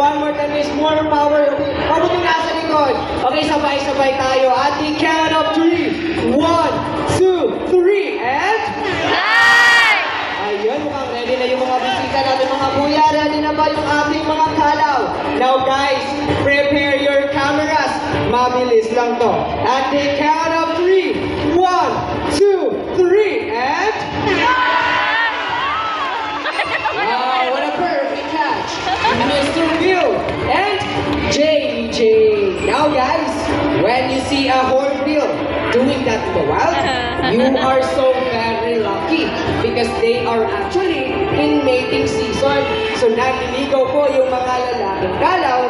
one more time is more power. Okay, mabuti nasa likod. Okay, sabay-sabay tayo. At the count of 3. 1, 2, 3, and... Ayun, mukhang ready na yung mga bisita natin, mga kuya. Ready na ba yung ating mga kalaw? Now guys, prepare your cameras. Mabilis lang to. At the count of 3. 1, 2, 3, and... Wow, what a perfect catch. Mr. Bill and JJ. Now guys, when you see a hornbill doing that in the wild, you are so very lucky because they are actually in mating season. So naliligaw po yung mga lalaking kalaw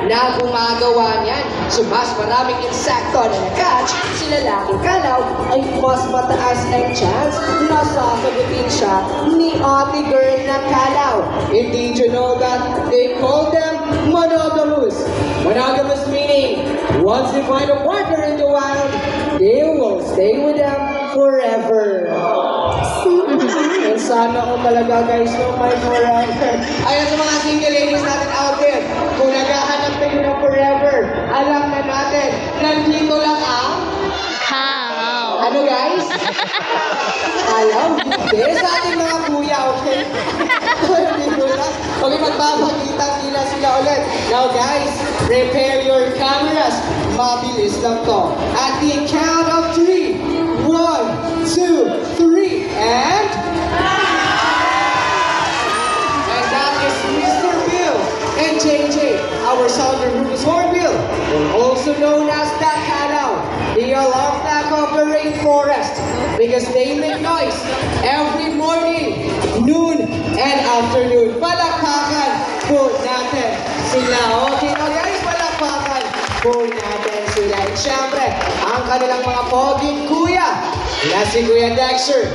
na gumagawa niyan. So mas maraming insekto na na-catch, si lalaking kalaw ay mas mataas ang chance na sasagutin siya ni ate girl na kalaw. And did you know that they call them monogamous? Monogamous meaning, once they find a partner in the wild, they will stay with them forever. And sana ko talaga guys, no, my forever. Ayan sa mga single ladies natin out there, kung naghahanap kayo ng forever, alam na natin, nandito lang ang... Ano guys? Alam, hindi sa ating mga kuya, okay? Nandito lang. Okay, magpapakita sila ulit. Now guys, prepare your cameras. Mabilis lang to. At the count of 3. 1, 2, 3, and... And that is Mr. Bill and JJ, our southern Rufus Hornbill, also known as the Kalaw. They are long back of the rainforest because they make noise every morning, noon, and afternoon. Palakpakan po natin sila. Okay, now guys, palakpakan po natin sila. At syempre, ang kanilang mga poging kuya, na si Kuya Dexter.